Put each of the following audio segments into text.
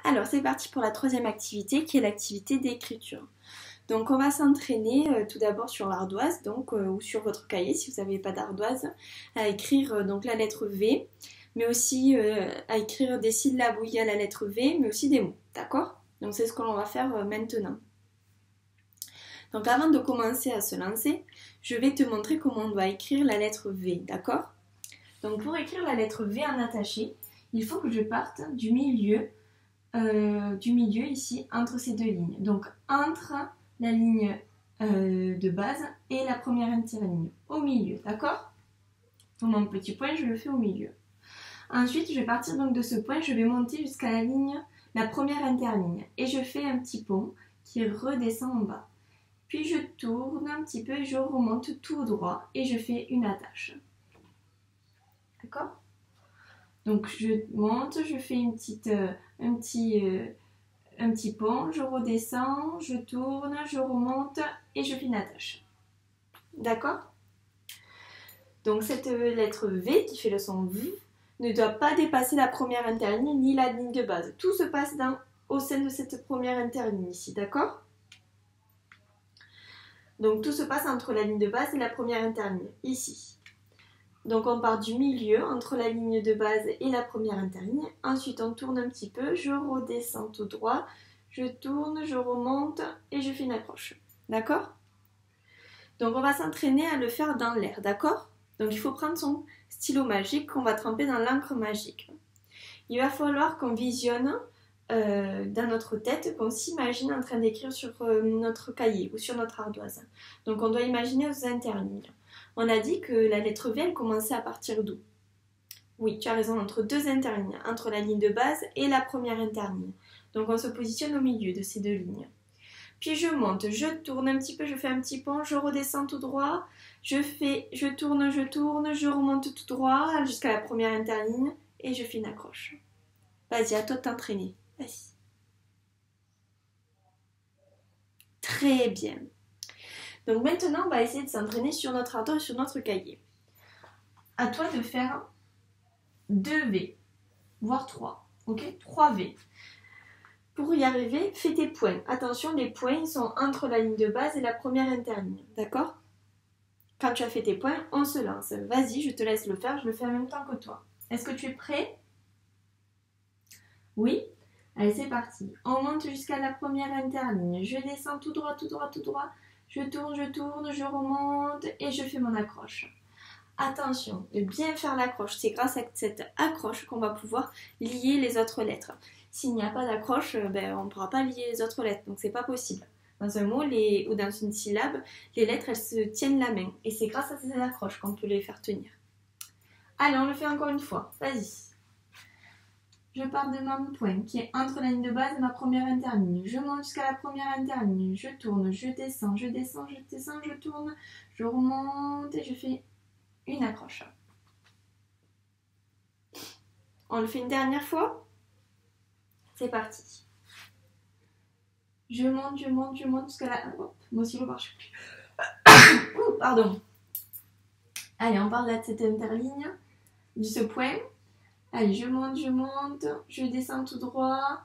Alors c'est parti pour la troisième activité qui est l'activité d'écriture. Donc on va s'entraîner tout d'abord sur l'ardoise ou sur votre cahier si vous n'avez pas d'ardoise à écrire donc la lettre V, mais aussi à écrire des syllabes où il y a la lettre V, mais aussi des mots, d'accord? Donc c'est ce que l'on va faire maintenant. Donc avant de commencer à se lancer, je vais te montrer comment on doit écrire la lettre V, d'accord? Donc pour écrire la lettre V en attaché, il faut que je parte du milieu ici, entre ces deux lignes. Donc entre la ligne de base et la première interligne, au milieu, d'accord? Donc mon petit point, je le fais au milieu. Ensuite, je vais partir donc de ce point, je vais monter jusqu'à la première interligne. Et je fais un petit pont qui redescend en bas. Puis je tourne un petit peu et je remonte tout droit et je fais une attache. D'accord? Donc je monte, je fais un petit pont, je redescends, je tourne, je remonte et je fais une attache. D'accord? Donc cette lettre V qui fait le son V ne doit pas dépasser la première interligne ni la ligne de base. Tout se passe au sein de cette première interligne ici, d'accord? Donc tout se passe entre la ligne de base et la première interligne, ici. Donc on part du milieu, entre la ligne de base et la première interligne. Ensuite on tourne un petit peu, je redescends tout droit, je tourne, je remonte et je fais une accroche. D'accord? Donc on va s'entraîner à le faire dans l'air, d'accord? Donc il faut prendre son stylo magique qu'on va tremper dans l'encre magique. Il va falloir qu'on visionne dans notre tête, qu'on s'imagine en train d'écrire sur notre cahier ou sur notre ardoise. Donc on doit imaginer aux interlignes. On a dit que la lettre V, elle commençait à partir d'où? Oui, tu as raison, entre deux interlignes, entre la ligne de base et la première interligne. Donc on se positionne au milieu de ces deux lignes. Puis je monte, je tourne un petit peu, je fais un petit pont, je redescends tout droit, je tourne, je remonte tout droit jusqu'à la première interligne et je fais une accroche. Vas-y, à toi de t'entraîner. Vas-y. Très bien. Donc maintenant, on va essayer de s'entraîner sur notre ardoise et sur notre cahier. À toi de faire 2 V, voire 3. Ok? 3 V. Pour y arriver, fais tes points. Attention, les points sont entre la ligne de base et la première interligne. D'accord? Quand tu as fait tes points, on se lance. Vas-y, je te laisse le faire. Je le fais en même temps que toi. Est-ce que tu es prêt? Oui? Allez, c'est parti. On monte jusqu'à la première interligne. Je descends tout droit, tout droit, tout droit. Je tourne, je remonte et je fais mon accroche. Attention de bien faire l'accroche. C'est grâce à cette accroche qu'on va pouvoir lier les autres lettres. S'il n'y a pas d'accroche, on ne pourra pas lier les autres lettres. Donc c'est pas possible. Dans un mot ou dans une syllabe, les lettres elles se tiennent la main. Et c'est grâce à cette accroche qu'on peut les faire tenir. Allez, on le fait encore une fois. Vas-y. Je pars de mon point qui est entre la ligne de base et ma première interligne. Je monte jusqu'à la première interligne. Je tourne, je descends, je tourne, je remonte et je fais une accroche. On le fait une dernière fois. C'est parti. Je monte jusqu'à la... Oh, mon stylo marche plus. Pardon. Allez, on part là de cette interligne, de ce point. Allez, je monte, je descends tout droit,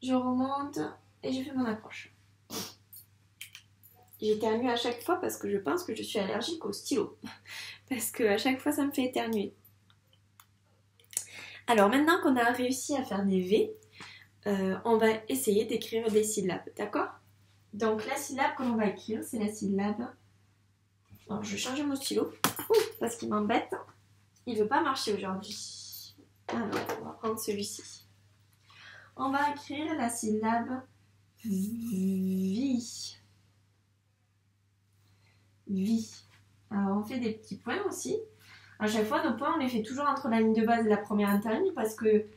je remonte et je fais mon accroche. J'éternue à chaque fois parce que je pense que je suis allergique au stylo. Parce que à chaque fois, ça me fait éternuer. Alors maintenant qu'on a réussi à faire des V, on va essayer d'écrire des syllabes, d'accord? Donc la syllabe que l'on va écrire, c'est la syllabe... Alors je vais changer mon stylo parce qu'il m'embête. Il ne veut pas marcher aujourd'hui. Alors, on va prendre celui-ci. On va écrire la syllabe vie. Vie. Alors, on fait des petits points aussi. À chaque fois, nos points, on les fait toujours entre la ligne de base et la première interligne parce que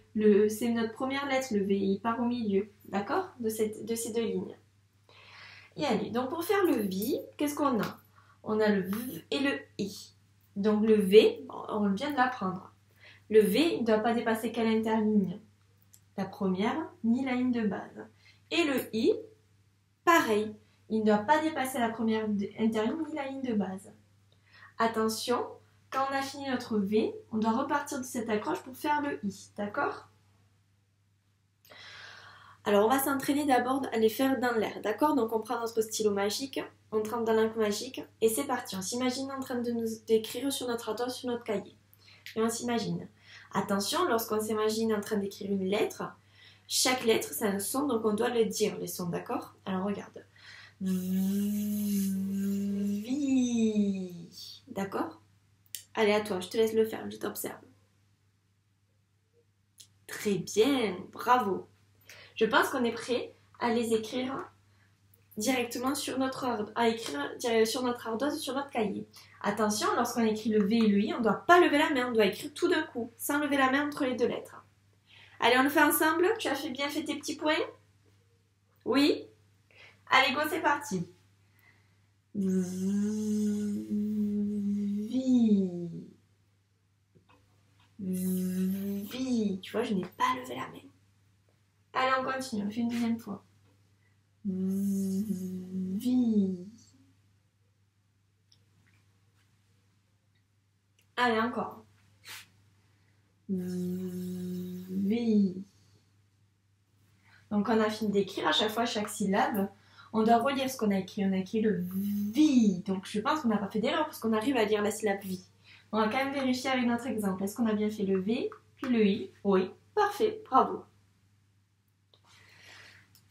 c'est notre première lettre, le V. Il part au milieu, d'accord? De ces deux lignes. Et allez, donc pour faire le V, qu'est-ce qu'on a? On a le V et le I. Donc le V, on vient de l'apprendre. Le V ne doit pas dépasser quelle interligne? La première, ni la ligne de base. Et le I, pareil. Il ne doit pas dépasser la première interligne ni la ligne de base. Attention, quand on a fini notre V, on doit repartir de cette accroche pour faire le I. D'accord? Alors, on va s'entraîner d'abord à les faire dans l'air, d'accord? Donc, on prend notre stylo magique, on trempe dans l'encre magique, et c'est parti. On s'imagine en train de nous d'écrire sur notre atlas, sur notre cahier. Et on s'imagine. Attention, lorsqu'on s'imagine en train d'écrire une lettre, chaque lettre, c'est un son, donc on doit le dire, les sons, d'accord? Alors, regarde. Vi. D'accord? Allez, à toi, je te laisse le faire, je t'observe. Très bien, bravo. Je pense qu'on est prêt à les écrire directement sur notre ardoise, sur notre cahier. Attention, lorsqu'on écrit le V et le I, on ne doit pas lever la main, on doit écrire tout d'un coup, sans lever la main entre les deux lettres. Allez, on le fait ensemble? Tu as bien fait tes petits points? Oui? Allez, go, c'est parti. Vi. Vi. Tu vois, je n'ai pas levé la main. Allez, on continue, on fait une deuxième fois. Vi. Allez, encore. Vi. Donc, on a fini d'écrire, à chaque fois, chaque syllabe, on doit relire ce qu'on a écrit. On a écrit le vi. Donc, je pense qu'on n'a pas fait d'erreur parce qu'on arrive à lire la syllabe vi. On va quand même vérifier avec notre exemple. Est-ce qu'on a bien fait le V, puis le I? Oui, parfait, bravo.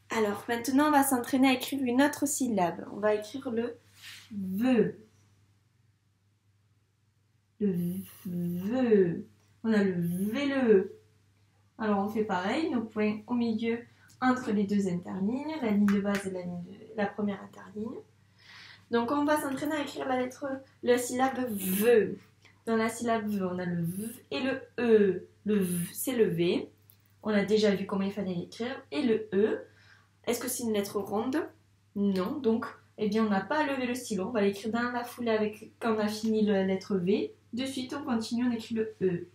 Alors, maintenant, on va s'entraîner à écrire une autre syllabe. On va écrire le VE. Le VE. On a le VE. Alors, on fait pareil, nos points au milieu entre les deux interlignes, la ligne de base et la première interligne. Donc, on va s'entraîner à écrire la syllabe VE. Dans la syllabe VE, on a le V et le E. Le V, c'est le V. On a déjà vu comment il fallait l'écrire. Et le E, est-ce que c'est une lettre ronde? Non. Donc, eh bien, on n'a pas levé le stylo. On va l'écrire dans la foulée quand on a fini la lettre V. De suite, on continue, on écrit le E.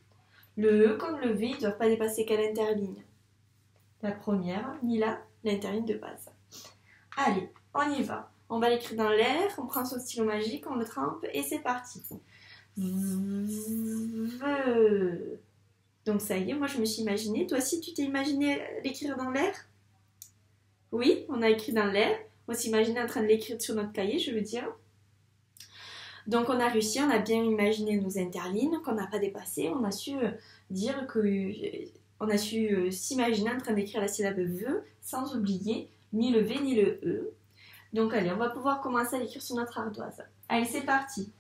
Le E comme le V, ils ne doivent pas dépasser quelle interligne? La première, ni l'interligne de base. Allez, on y va. On va l'écrire dans l'air, on prend son stylo magique, on le trempe et c'est parti. V. Donc ça y est, moi je me suis imaginé. Toi aussi, tu t'es imaginé l'écrire dans l'air? Oui, on a écrit dans l'air. On s'imaginait en train de l'écrire sur notre cahier, je veux dire. Donc on a réussi, on a bien imaginé nos interlignes qu'on n'a pas dépassées. On a su dire que... On a su s'imaginer en train d'écrire la syllabe VE sans oublier ni le V ni le E. Donc allez, on va pouvoir commencer à l'écrire sur notre ardoise. Allez, c'est parti.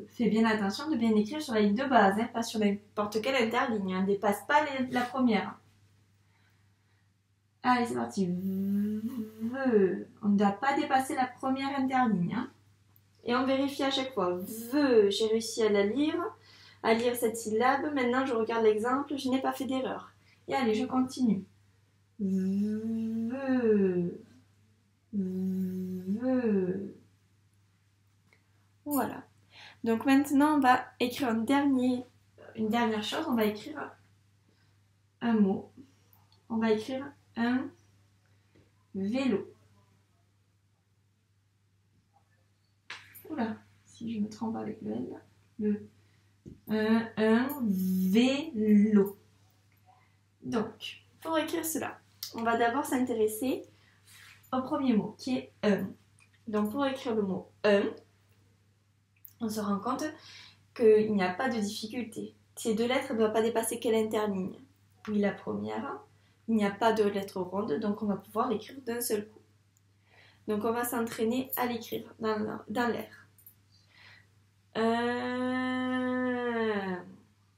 Fais bien attention de bien écrire sur la ligne de base, hein, pas sur n'importe quelle interligne. On ne dépasse pas la première. Allez, c'est parti. On ne doit pas dépasser la première interligne. Hein. Et on vérifie à chaque fois. J'ai réussi à lire cette syllabe. Maintenant, je regarde l'exemple. Je n'ai pas fait d'erreur. Et allez, je continue. Voilà. Donc maintenant, on va écrire une dernière chose. On va écrire un mot. On va écrire un vélo. Oula, si je me trompe avec le L. Un vélo. Donc, pour écrire cela, on va d'abord s'intéresser au premier mot qui est un. Donc, pour écrire le mot un, on se rend compte qu'il n'y a pas de difficulté. Ces deux lettres ne doivent pas dépasser quelle interligne? Oui, la première. Il n'y a pas de lettre ronde, donc on va pouvoir l'écrire d'un seul coup. Donc on va s'entraîner à l'écrire dans l'air.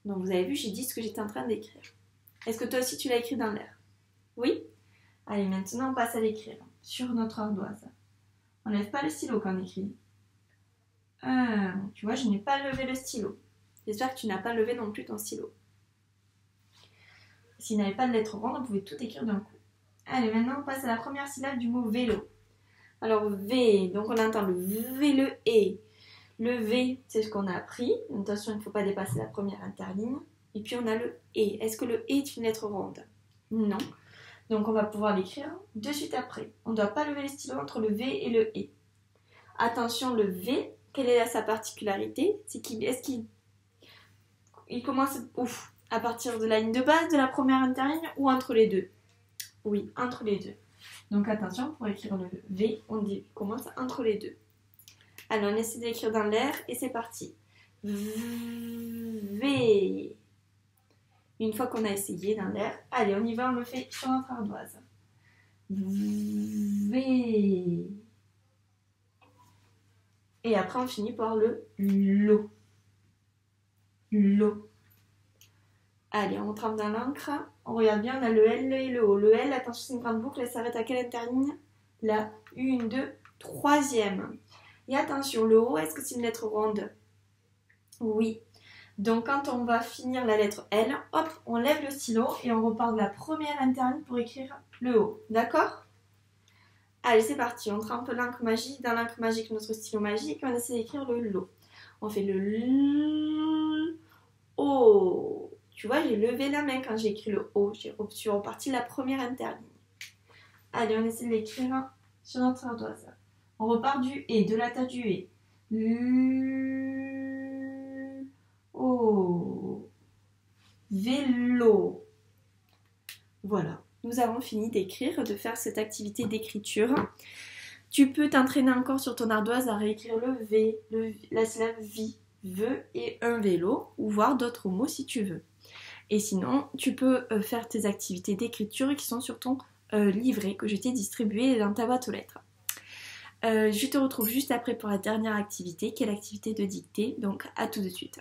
Donc vous avez vu, j'ai dit ce que j'étais en train d'écrire. Est-ce que toi aussi tu l'as écrit dans l'air? Oui? Allez, maintenant on passe à l'écrire sur notre ardoise. On ne lève pas le stylo quand on écrit. Tu vois, je n'ai pas levé le stylo. J'espère que tu n'as pas levé non plus ton stylo. S'il n'y avait pas de lettre ronde, on pouvait tout écrire d'un coup. Allez, maintenant on passe à la première syllabe du mot vélo. Alors V, donc on entend le V, le E. Le V, c'est ce qu'on a appris. Attention, il ne faut pas dépasser la première interligne. Et puis on a le E. Est-ce que le E est une lettre ronde? Non. Donc on va pouvoir l'écrire de suite après. On ne doit pas lever le stylo entre le V et le E. Attention, le V, quelle est sa particularité? C'est qu'il commence À partir de la ligne de base, de la première interligne ou entre les deux? Oui, entre les deux. Donc attention, pour écrire le V, on commence entre les deux. Allez, on essaie d'écrire dans l'air et c'est parti. V. Une fois qu'on a essayé dans l'air, allez, on y va, on le fait sur notre ardoise. V. Et après, on finit par le LO. LO. Allez, on trempe dans l'encre. On regarde bien, on a le L et le O. Le L, attention, c'est une grande boucle, elle s'arrête à quelle interligne? La 1, 2, 3e. Et attention, le O, est-ce que c'est une lettre ronde? Oui. Donc quand on va finir la lettre L, hop, on lève le stylo et on repart de la première interligne pour écrire le O. D'accord? Allez, c'est parti. On trempe l'encre magique. Dans l'encre magique, notre stylo magique, on essaie d'écrire le LO. On fait le L, O. Tu vois, j'ai levé la main quand j'ai écrit le O. Je suis repartie de la première interligne. Allez, on essaie de l'écrire sur notre ardoise. On repart du E, de la tâche du E. L, O. Vélo. Voilà. Nous avons fini d'écrire, de faire cette activité d'écriture. Tu peux t'entraîner encore sur ton ardoise à réécrire le V, la syllabe vie, veut et un vélo, ou voir d'autres mots si tu veux. Et sinon, tu peux faire tes activités d'écriture qui sont sur ton livret que je t'ai distribué dans ta boîte aux lettres. Je te retrouve juste après pour la dernière activité, qui est l'activité de dictée. Donc à tout de suite.